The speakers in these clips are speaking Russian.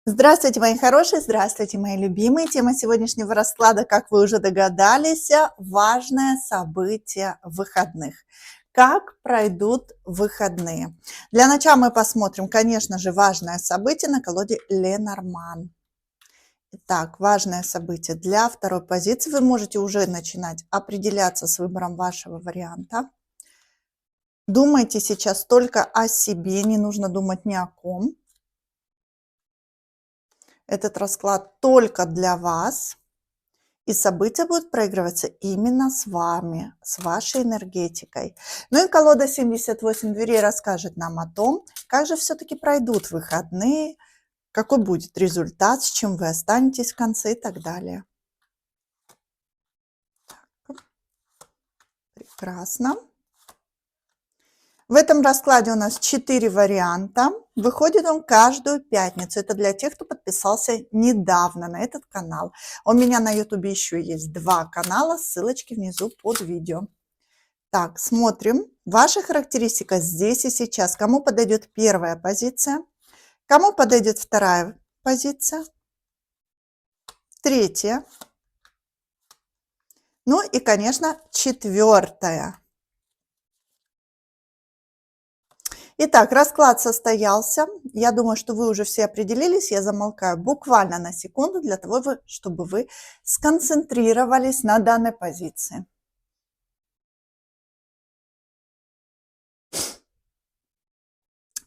Здравствуйте, мои хорошие, здравствуйте, мои любимые. Тема сегодняшнего расклада, как вы уже догадались, важное событие выходных. Как пройдут выходные? Для начала мы посмотрим, конечно же, важное событие на колоде Ленорман. Итак, важное событие. Для второй позиции вы можете уже начинать определяться с выбором вашего варианта. Думайте сейчас только о себе, не нужно думать ни о ком. Этот расклад только для вас. И события будут проигрываться именно с вами, с вашей энергетикой. Ну и колода 78 дверей расскажет нам о том, как же все-таки пройдут выходные, какой будет результат, с чем вы останетесь в конце и так далее. Прекрасно. В этом раскладе у нас 4 варианта. Выходит он каждую пятницу. Это для тех, кто подписался недавно на этот канал. У меня на YouTube еще есть 2 канала, ссылочки внизу под видео. Так, смотрим. Ваша характеристика здесь и сейчас. Кому подойдет первая позиция? Кому подойдет вторая позиция? Третья. Ну и, конечно, четвертая. Итак, расклад состоялся. Я думаю, что вы уже все определились. Я замолкаю буквально на секунду для того, чтобы вы сконцентрировались на данной позиции.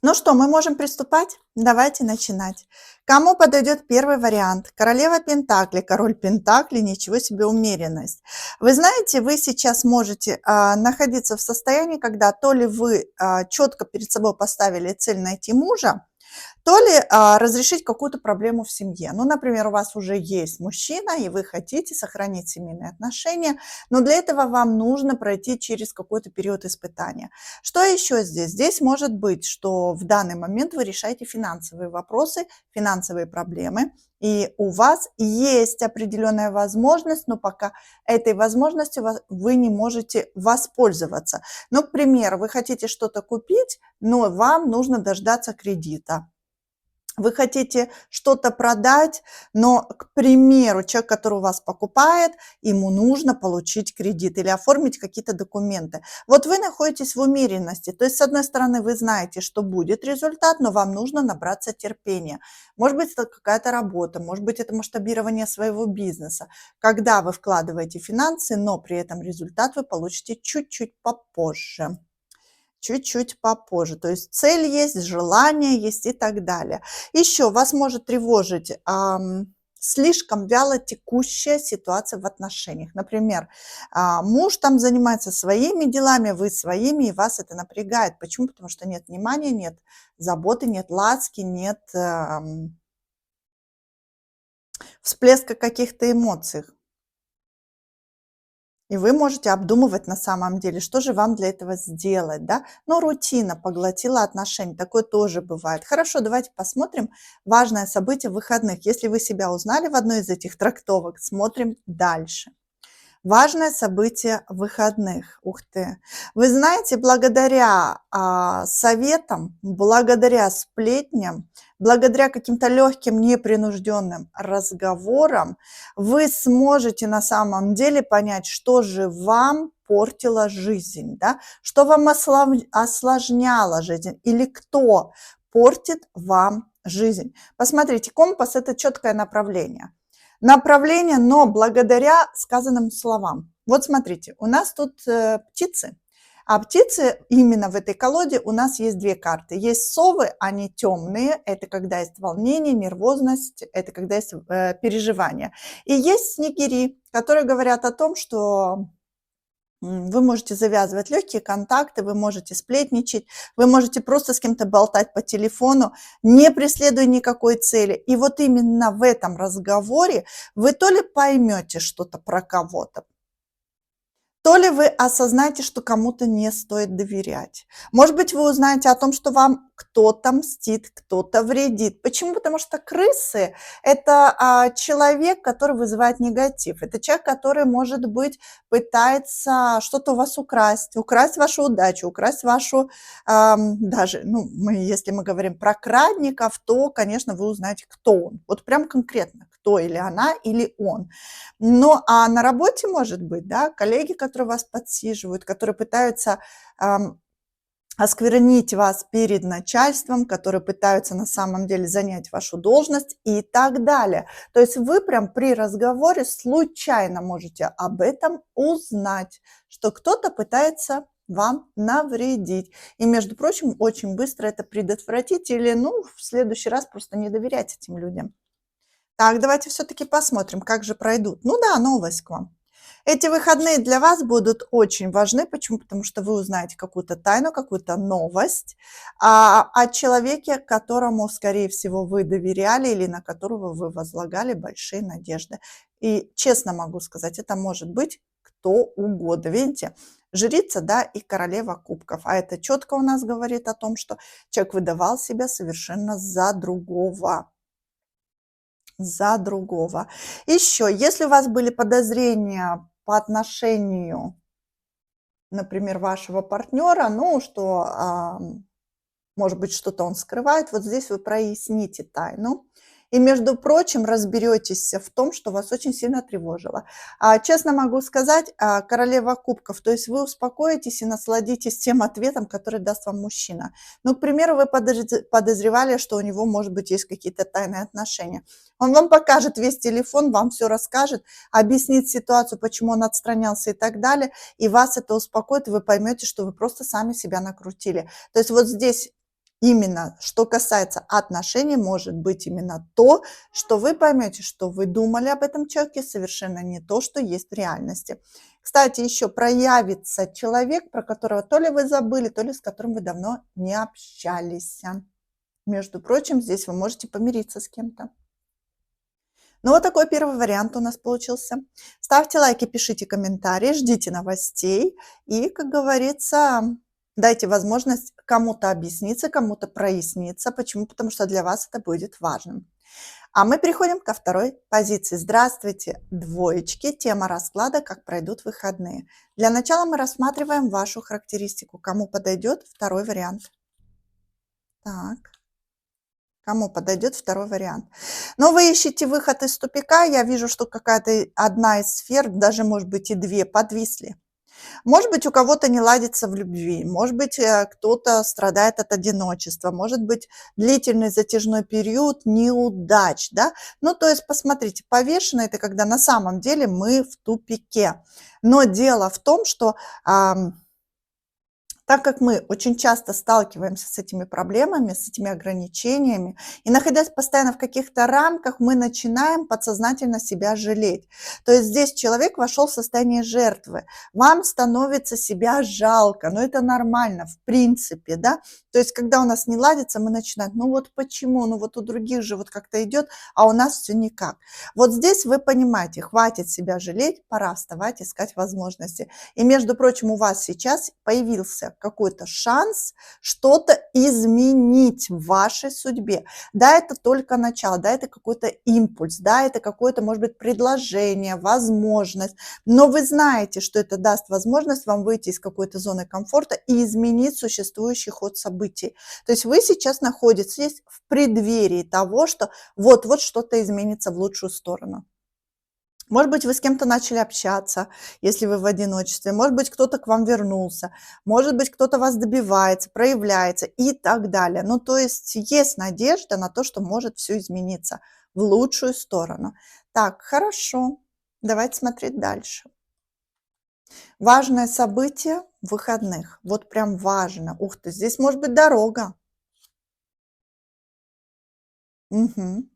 Ну что, мы можем приступать? Давайте начинать. Кому подойдет первый вариант? Королева Пентаклей, король Пентаклей, ничего себе умеренность. Вы знаете, вы сейчас можете находиться в состоянии, когда то ли вы четко перед собой поставили цель найти мужа, то ли разрешить какую-то проблему в семье. Ну, например, у вас уже есть мужчина, и вы хотите сохранить семейные отношения, но для этого вам нужно пройти через какой-то период испытания. Что еще здесь? Здесь может быть, что в данный момент вы решаете финансовые вопросы, финансовые проблемы, и у вас есть определенная возможность, но пока этой возможностью вы не можете воспользоваться. Ну, к примеру, вы хотите что-то купить, но вам нужно дождаться кредита. Вы хотите что-то продать, но, к примеру, человек, который у вас покупает, ему нужно получить кредит или оформить какие-то документы. Вот вы находитесь в умеренности. То есть, с одной стороны, вы знаете, что будет результат, но вам нужно набраться терпения. Может быть, это какая-то работа, может быть, это масштабирование своего бизнеса. Когда вы вкладываете финансы, но при этом результат вы получите чуть-чуть попозже. Чуть-чуть попозже. То есть цель есть, желание есть и так далее. Еще вас может тревожить слишком вяло текущая ситуация в отношениях. Например, муж там занимается своими делами, вы своими, и вас это напрягает. Почему? Потому что нет внимания, нет заботы, нет ласки, нет всплеска каких-то эмоций. И вы можете обдумывать на самом деле, что же вам для этого сделать, да? Но рутина поглотила отношения, такое тоже бывает. Хорошо, давайте посмотрим важное событие выходных. Если вы себя узнали в одной из этих трактовок, смотрим дальше. Важное событие выходных. Ух ты! Вы знаете, благодаря советам, благодаря сплетням, благодаря каким-то легким, непринужденным разговорам вы сможете на самом деле понять, что же вам портило жизнь, да? Что вам осложняло жизнь или кто портит вам жизнь. Посмотрите, компас – это четкое направление. Направление, но благодаря сказанным словам. Вот смотрите, у нас тут птицы. А птицы именно в этой колоде у нас есть 2 карты. Есть совы, они темные, это когда есть волнение, нервозность, это когда есть переживание. И есть снегири, которые говорят о том, что вы можете завязывать легкие контакты, вы можете сплетничать, вы можете просто с кем-то болтать по телефону, не преследуя никакой цели. И вот именно в этом разговоре вы то ли поймете что-то про кого-то, То ли вы осознаете, что кому-то не стоит доверять. Может быть, вы узнаете о том, что вам кто-то мстит, кто-то вредит. Почему? Потому что крысы– это человек, который вызывает негатив. Это человек, который, может быть, пытается что-то у вас украсть, украсть вашу удачу, украсть вашу даже, ну, если мы говорим про крадников, то, конечно, вы узнаете, кто он. Вот прям конкретно, кто или она, или он. Ну, а на работе, может быть, да, коллеги, которые вас подсиживают, которые пытаются осквернить вас перед начальством, которые пытаются на самом деле занять вашу должность и так далее. То есть вы прям при разговоре случайно можете об этом узнать, что кто-то пытается вам навредить. И, между прочим, очень быстро это предотвратить или, ну, в следующий раз просто не доверять этим людям. Так, давайте все-таки посмотрим, как же пройдут. Ну да, новость к вам. Эти выходные для вас будут очень важны. Почему? Потому что вы узнаете какую-то тайну, какую-то новость о человеке, которому, скорее всего, вы доверяли или на которого вы возлагали большие надежды. И честно могу сказать, это может быть кто угодно. Видите, жрица, да, и королева кубков. А это четко у нас говорит о том, что человек выдавал себя совершенно за другого. За другого. Еще, если у вас были подозрения по отношению, например, вашего партнера, ну, что, может быть, что-то он скрывает, вот здесь вы проясните тайну. И, между прочим, разберетесь в том, что вас очень сильно тревожило. Честно могу сказать, королева кубков, то есть вы успокоитесь и насладитесь тем ответом, который даст вам мужчина. Ну, к примеру, вы подозревали, что у него, может быть, есть какие-то тайные отношения. Он вам покажет весь телефон, вам все расскажет, объяснит ситуацию, почему он отстранялся и так далее, и вас это успокоит, и вы поймете, что вы просто сами себя накрутили. То есть вот здесь именно, что касается отношений, может быть именно то, что вы поймете, что вы думали об этом человеке, совершенно не то, что есть в реальности. Кстати, еще проявится человек, про которого то ли вы забыли, то ли с которым вы давно не общались. Между прочим, здесь вы можете помириться с кем-то. Ну, вот такой первый вариант у нас получился. Ставьте лайки, пишите комментарии, ждите новостей и, как говорится, дайте возможность кому-то объясниться, кому-то проясниться. Почему? Потому что для вас это будет важным. А мы переходим ко второй позиции. Здравствуйте, двоечки. Тема расклада «Как пройдут выходные». Для начала мы рассматриваем вашу характеристику. Кому подойдет второй вариант? Так. Кому подойдет второй вариант? Но вы ищете выход из тупика. Я вижу, что какая-то одна из сфер, даже, может быть, и две, подвисли. Может быть, у кого-то не ладится в любви, может быть, кто-то страдает от одиночества, может быть, длительный затяжной период неудач, да? Ну, то есть, посмотрите, повешено – это когда на самом деле мы в тупике. Но дело в том, что так как мы очень часто сталкиваемся с этими проблемами, с этими ограничениями, и находясь постоянно в каких-то рамках, мы начинаем подсознательно себя жалеть. То есть здесь человек вошел в состояние жертвы, вам становится себя жалко, но это нормально, в принципе, да. То есть когда у нас не ладится, мы начинаем, ну вот почему, ну вот у других же вот как-то идет, а у нас все никак. Вот здесь вы понимаете, хватит себя жалеть, пора вставать, искать возможности. И, между прочим, у вас сейчас появился какой-то шанс что-то изменить в вашей судьбе. Да, это только начало, да, это какой-то импульс, да, это какое-то, может быть, предложение, возможность, но вы знаете, что это даст возможность вам выйти из какой-то зоны комфорта и изменить существующий ход событий. То есть вы сейчас находитесь в преддверии того, что вот-вот что-то изменится в лучшую сторону. Может быть, вы с кем-то начали общаться, если вы в одиночестве. Может быть, кто-то к вам вернулся. Может быть, кто-то вас добивается, проявляется и так далее. Ну, то есть есть надежда на то, что может все измениться в лучшую сторону. Так, хорошо. Давайте смотреть дальше. Важное событие выходных. Вот прям важно. Ух ты, здесь может быть дорога. Угу.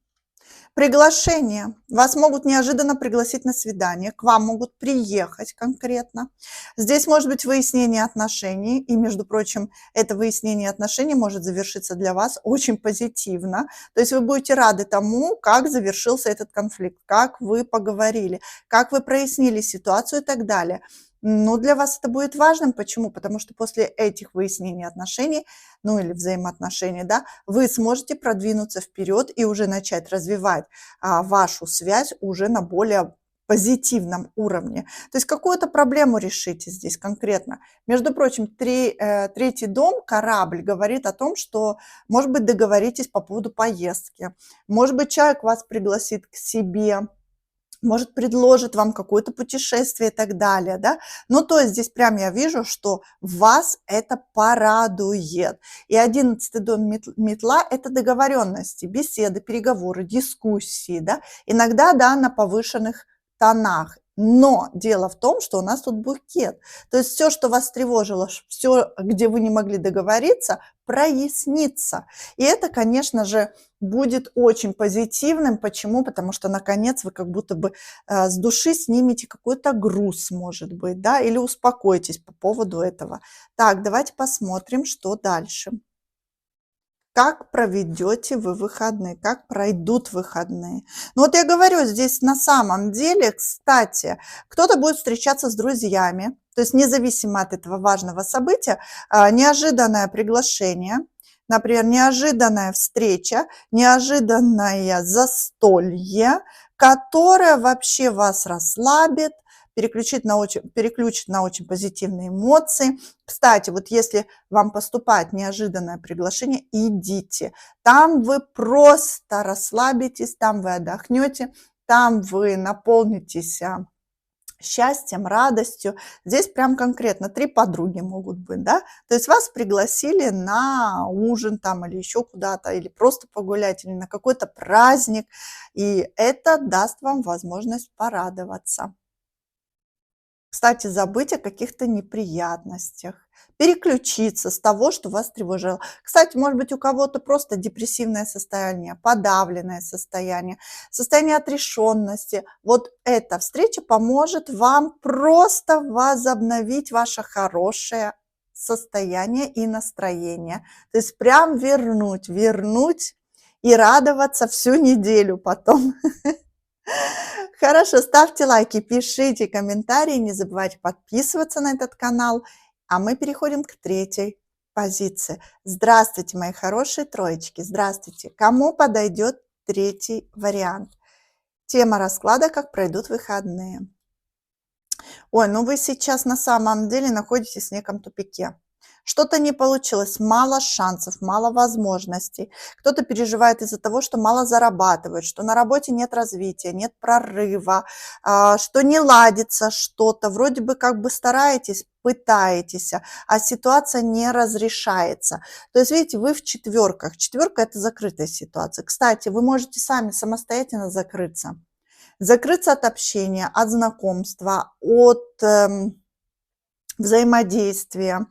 Приглашение. Вас могут неожиданно пригласить на свидание, к вам могут приехать конкретно. Здесь может быть выяснение отношений, и, между прочим, это выяснение отношений может завершиться для вас очень позитивно. То есть вы будете рады тому, как завершился этот конфликт, как вы поговорили, как вы прояснили ситуацию и так далее. Ну, для вас это будет важным. Почему? Потому что после этих выяснений отношений, ну или взаимоотношений, да, вы сможете продвинуться вперед и уже начать развивать вашу связь уже на более позитивном уровне. То есть какую-то проблему решите здесь конкретно. Между прочим, третий дом, корабль, говорит о том, что, может быть, договоритесь по поводу поездки. Может быть, человек вас пригласит к себе, может, предложит вам какое-то путешествие и так далее, да. Ну, то есть здесь прям я вижу, что вас это порадует. И 11-й дом метла – это договоренности, беседы, переговоры, дискуссии, да. Иногда, да, на повышенных тонах. Но дело в том, что у нас тут букет. То есть все, что вас тревожило, все, где вы не могли договориться, прояснится. И это, конечно же, будет очень позитивным. Почему? Потому что наконец вы как будто бы с души снимете какой-то груз, может быть, да, или успокойтесь по поводу этого. Так, давайте посмотрим, что дальше. Как проведете вы выходные, как пройдут выходные. Ну вот я говорю, здесь на самом деле, кстати, кто-то будет встречаться с друзьями, то есть независимо от этого важного события, неожиданное приглашение, например, неожиданная встреча, неожиданное застолье, которое вообще вас расслабит, переключит на очень позитивные эмоции. Кстати, вот если вам поступает неожиданное приглашение, идите. Там вы просто расслабитесь, там вы отдохнете, там вы наполнитесь счастьем, радостью. Здесь прям конкретно 3 подруги могут быть, да. То есть вас пригласили на ужин там или еще куда-то, или просто погулять, или на какой-то праздник, и это даст вам возможность порадоваться. Кстати, забыть о каких-то неприятностях, переключиться с того, что вас тревожило. Кстати, может быть, у кого-то просто депрессивное состояние, подавленное состояние, состояние отрешенности. Вот эта встреча поможет вам просто возобновить ваше хорошее состояние и настроение. То есть прям вернуть и радоваться всю неделю потом. Хорошо, ставьте лайки, пишите комментарии, не забывайте подписываться на этот канал. А мы переходим к третьей позиции. Здравствуйте, мои хорошие троечки, здравствуйте. Кому подойдет третий вариант? Тема расклада «Как пройдут выходные». Ой, ну вы сейчас на самом деле находитесь в неком тупике. Что-то не получилось, мало шансов, мало возможностей. Кто-то переживает из-за того, что мало зарабатывает, что на работе нет развития, нет прорыва, что не ладится что-то. Вроде бы как бы стараетесь, пытаетесь, а ситуация не разрешается. То есть, видите, вы в четверках. Четверка – это закрытая ситуация. Кстати, вы можете сами самостоятельно закрыться. Закрыться от общения, от знакомства, от взаимодействия.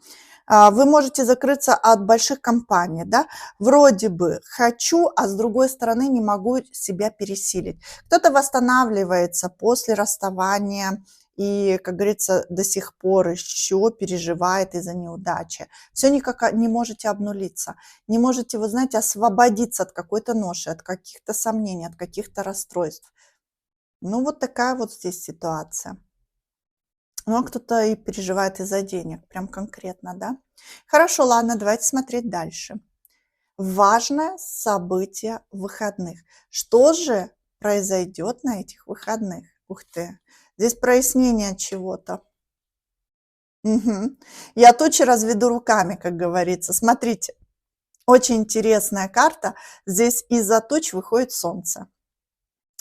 Вы можете закрыться от больших компаний, да, вроде бы хочу, а с другой стороны не могу себя пересилить. Кто-то восстанавливается после расставания и, как говорится, до сих пор еще переживает из-за неудачи. Все никак не можете обнулиться, не можете, вы знаете, освободиться от какой-то ноши, от каких-то сомнений, от каких-то расстройств. Ну, вот такая вот здесь ситуация. Ну, а кто-то и переживает из-за денег, прям конкретно, да? Хорошо, ладно, давайте смотреть дальше. Важное событие выходных. Что же произойдет на этих выходных? Ух ты, здесь прояснение чего-то. Угу. Я тучи разведу руками, как говорится. Смотрите, очень интересная карта. Здесь из-за туч выходит солнце.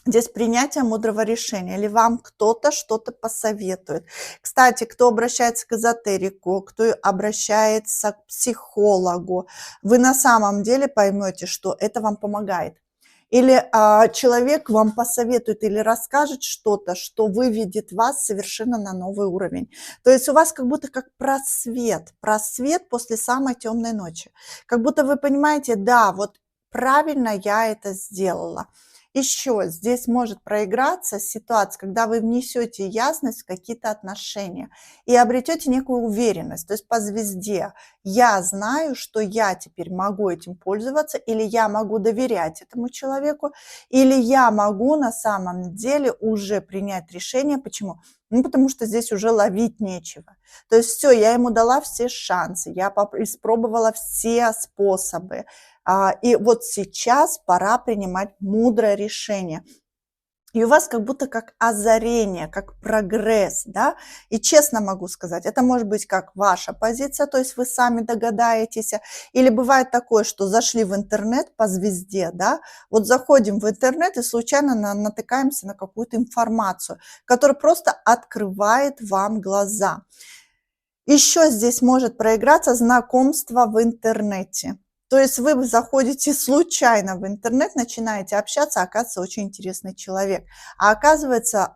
Здесь принятие мудрого решения, или вам кто-то что-то посоветует. Кстати, кто обращается к эзотерику, кто обращается к психологу, вы на самом деле поймете, что это вам помогает. Или человек вам посоветует или расскажет что-то, что выведет вас совершенно на новый уровень. То есть у вас как будто как просвет после самой темной ночи. Как будто вы понимаете, да, вот правильно я это сделала. Еще здесь может проиграться ситуация, когда вы внесете ясность в какие-то отношения и обретете некую уверенность. То есть по звезде я знаю, что я теперь могу этим пользоваться, или я могу доверять этому человеку, или я могу на самом деле уже принять решение. Почему? Ну, потому что здесь уже ловить нечего. То есть все, я ему дала все шансы, я испробовала все способы. И вот сейчас пора принимать мудрое решение. И у вас как будто как озарение, как прогресс, да. И честно могу сказать, это может быть как ваша позиция, то есть вы сами догадаетесь, или бывает такое, что зашли в интернет по звезде, да, вот заходим в интернет и случайно натыкаемся на какую-то информацию, которая просто открывает вам глаза. Еще здесь может проиграться знакомство в интернете. То есть вы заходите случайно в интернет, начинаете общаться, а оказывается очень интересный человек. А оказывается,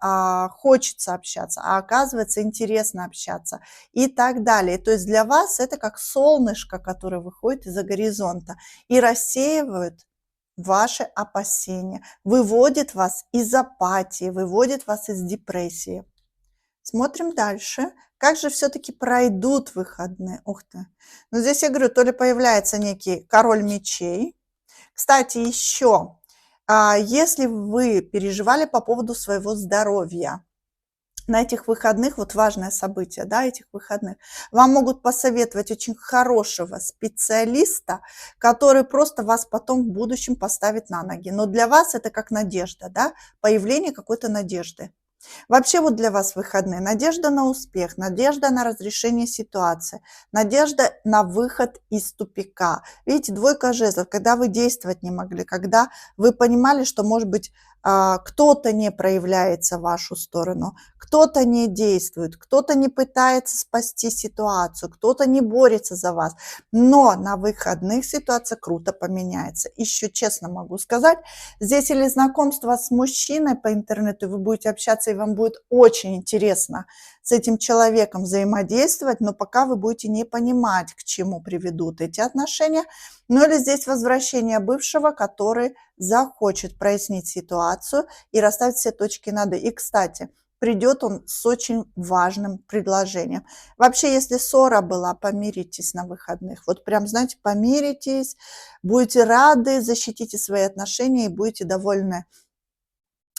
хочется общаться, а оказывается, интересно общаться и так далее. То есть для вас это как солнышко, которое выходит из-за горизонта и рассеивает ваши опасения, выводит вас из апатии, выводит вас из депрессии. Смотрим дальше. Как же все-таки пройдут выходные? Ух ты. Ну, здесь я говорю, то ли появляется некий король мечей. Кстати, еще, если вы переживали по поводу своего здоровья, на этих выходных, вот важное событие, да, этих выходных, вам могут посоветовать очень хорошего специалиста, который просто вас потом в будущем поставит на ноги. Но для вас это как надежда, да, появление какой-то надежды. Вообще вот для вас выходные надежда на успех, надежда на разрешение ситуации, надежда на выход из тупика. Видите, двойка жезлов, когда вы действовать не могли, когда вы понимали, что, может быть, кто-то не проявляется в вашу сторону, кто-то не действует, кто-то не пытается спасти ситуацию, кто-то не борется за вас. Но на выходных ситуация круто поменяется. Еще честно могу сказать, здесь или знакомство с мужчиной по интернету, вы будете общаться, и вам будет очень интересно с этим человеком взаимодействовать, но пока вы будете не понимать, к чему приведут эти отношения. Ну или здесь возвращение бывшего, который захочет прояснить ситуацию и расставить все точки над «и». И, кстати, придет он с очень важным предложением. Вообще, если ссора была, помиритесь на выходных. Вот прям, знаете, помиритесь, будете рады, защитите свои отношения и будете довольны,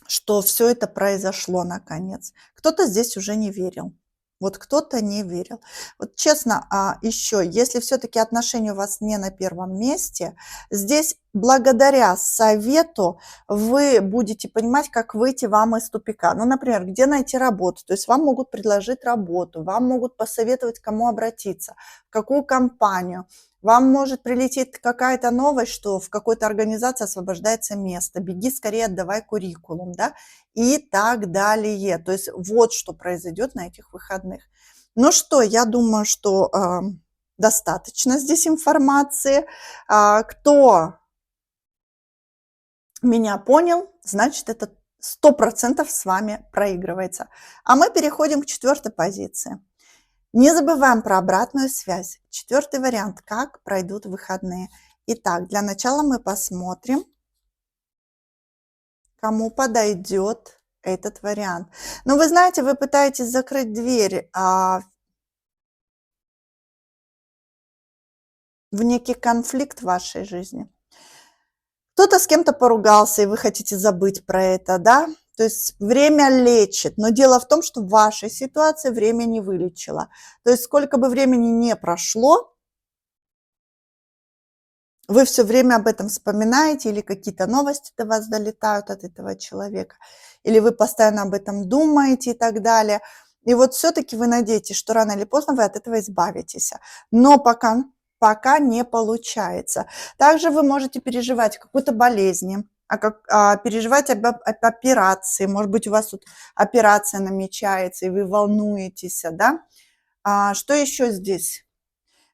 что все это произошло наконец. Кто-то здесь уже не верил. Вот кто-то не верил. Вот честно, еще, если все-таки отношения у вас не на первом месте, здесь благодаря совету вы будете понимать, как выйти вам из тупика. Ну, например, где найти работу. То есть вам могут предложить работу, вам могут посоветовать, к кому обратиться, в какую компанию. Вам может прилететь какая-то новость, что в какой-то организации освобождается место. Беги скорее, отдавай куррикулум, да, и так далее. То есть вот что произойдет на этих выходных. Ну что, я думаю, что достаточно здесь информации. Кто меня понял, значит, это 100% с вами проигрывается. А мы переходим к четвертой позиции. Не забываем про обратную связь. Четвертый вариант. Как пройдут выходные. Итак, для начала мы посмотрим, кому подойдет этот вариант. Но вы знаете, вы пытаетесь закрыть дверь в некий конфликт в вашей жизни. Кто-то с кем-то поругался, и вы хотите забыть про это, да? То есть время лечит, но дело в том, что в вашей ситуации время не вылечило. То есть сколько бы времени не прошло, вы все время об этом вспоминаете, или какие-то новости до вас долетают от этого человека, или вы постоянно об этом думаете и так далее. И вот все-таки вы надеетесь, что рано или поздно вы от этого избавитесь. Но пока не получается. Также вы можете переживать какую-то болезнь, переживать об операции. Может быть, у вас тут операция намечается, и вы волнуетесь, да? Что еще здесь?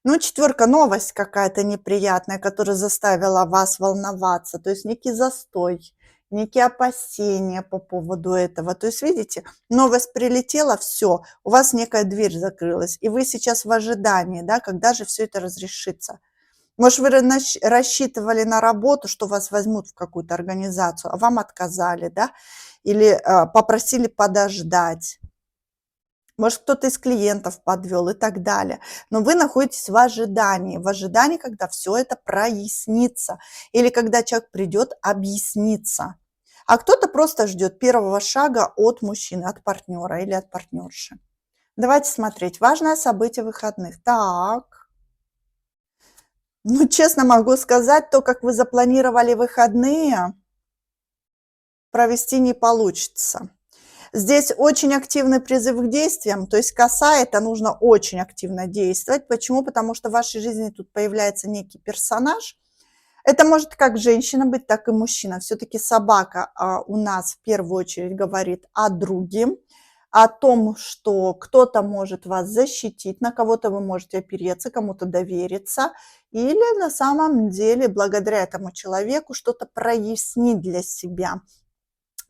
Ну, четверка, новость какая-то неприятная, которая заставила вас волноваться. То есть некий застой, некие опасения по поводу этого. То есть, видите, новость прилетела, все, у вас некая дверь закрылась, и вы сейчас в ожидании, да, когда же все это разрешится. Может, вы рассчитывали на работу, что вас возьмут в какую-то организацию, а вам отказали, да? Или попросили подождать. Может, кто-то из клиентов подвел и так далее. Но вы находитесь в ожидании, когда все это прояснится. Или когда человек придет объясниться. А кто-то просто ждет первого шага от мужчины, от партнера или от партнерши. Давайте смотреть. Важное событие выходных. Так. Ну, честно могу сказать, то, как вы запланировали выходные, провести не получится. Здесь очень активный призыв к действиям, то есть коса это нужно очень активно действовать. Почему? Потому что в вашей жизни тут появляется некий персонаж. Это может как женщина быть, так и мужчина. Все-таки собака у нас в первую очередь говорит о друге, о том, что кто-то может вас защитить, на кого-то вы можете опереться, кому-то довериться, или на самом деле благодаря этому человеку что-то прояснить для себя.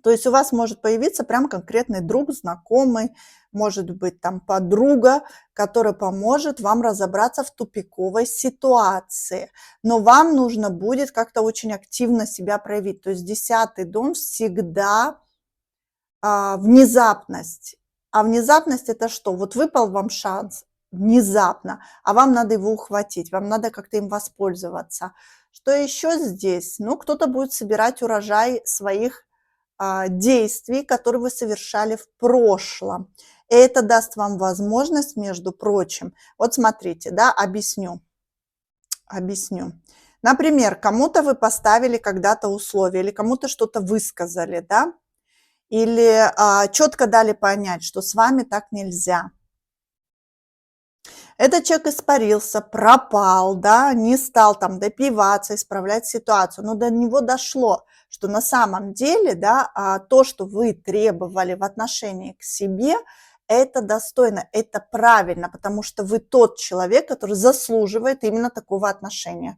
То есть у вас может появиться прям конкретный друг, знакомый, может быть там подруга, которая поможет вам разобраться в тупиковой ситуации. Но вам нужно будет как-то очень активно себя проявить. То есть 10-й дом всегда внезапность. А внезапность это что? Вот выпал вам шанс внезапно, а вам надо его ухватить, вам надо как-то им воспользоваться. Что еще здесь? Ну, кто-то будет собирать урожай своих действий, которые вы совершали в прошлом. И это даст вам возможность, между прочим, вот смотрите, да, объясню. Например, кому-то вы поставили когда-то условия или кому-то что-то высказали, да, или четко дали понять, что с вами так нельзя. Этот человек испарился, пропал, да, не стал там допиваться, исправлять ситуацию, но до него дошло, что на самом деле, да, то, что вы требовали в отношении к себе, это достойно, это правильно, потому что вы тот человек, который заслуживает именно такого отношения.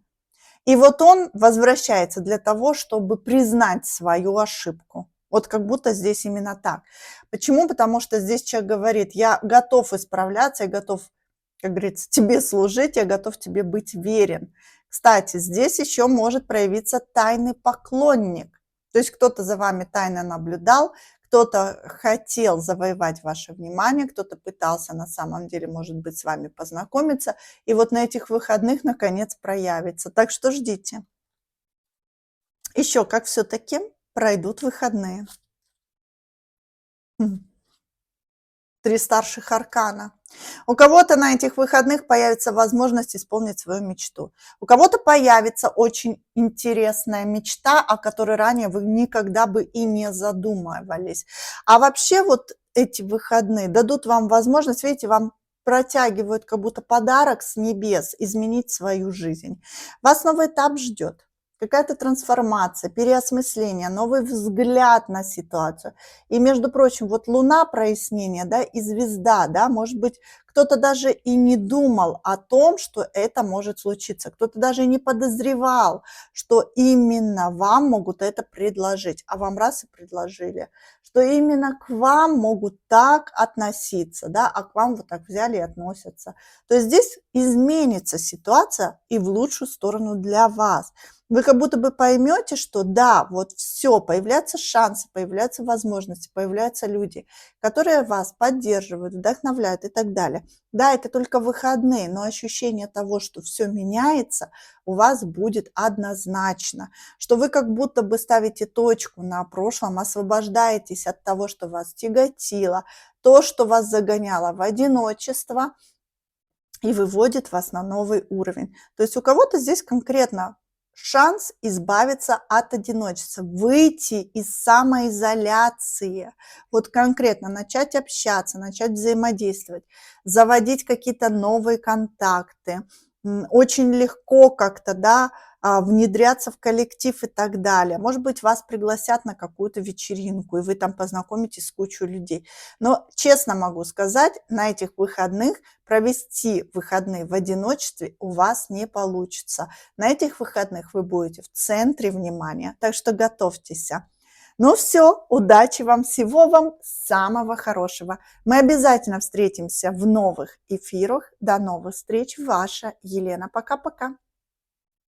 И вот он возвращается для того, чтобы признать свою ошибку. Вот как будто здесь именно так. Почему? Потому что здесь человек говорит, я готов исправляться, я готов, как говорится, тебе служить, я готов тебе быть верен. Кстати, здесь еще может проявиться тайный поклонник. То есть кто-то за вами тайно наблюдал, кто-то хотел завоевать ваше внимание, кто-то пытался на самом деле, может быть, с вами познакомиться. И вот на этих выходных наконец проявится. Так что ждите. Еще как все-таки пройдут выходные. 3 старших аркана. У кого-то на этих выходных появится возможность исполнить свою мечту. У кого-то появится очень интересная мечта, о которой ранее вы никогда бы и не задумывались. А вообще вот эти выходные дадут вам возможность, видите, вам протягивают как будто подарок с небес, изменить свою жизнь. Вас новый этап ждет. Какая-то трансформация, переосмысление, новый взгляд на ситуацию. И, между прочим, вот Луна прояснение, да, и звезда, да, может быть, кто-то даже и не думал о том, что это может случиться. Кто-то даже и не подозревал, что именно вам могут это предложить. А вам раз и предложили, что именно к вам могут так относиться, да, а к вам вот так взяли и относятся. То есть здесь изменится ситуация и в лучшую сторону для вас. Вы как будто бы поймете, что да, вот все, появляются шансы, появляются возможности, появляются люди, которые вас поддерживают, вдохновляют и так далее. Да, это только выходные, но ощущение того, что все меняется, у вас будет однозначно, что вы как будто бы ставите точку на прошлом, освобождаетесь от того, что вас тяготило, то, что вас загоняло в одиночество и выводит вас на новый уровень. То есть у кого-то здесь конкретно шанс избавиться от одиночества, выйти из самоизоляции, вот конкретно начать общаться, начать взаимодействовать, заводить какие-то новые контакты, очень легко как-то, да, внедряться в коллектив и так далее. Может быть, вас пригласят на какую-то вечеринку, и вы там познакомитесь с кучей людей. Но честно могу сказать, на этих выходных провести выходные в одиночестве у вас не получится. На этих выходных вы будете в центре внимания, так что готовьтесь. Ну все, удачи вам, всего вам самого хорошего. Мы обязательно встретимся в новых эфирах. До новых встреч, ваша Елена. Пока-пока.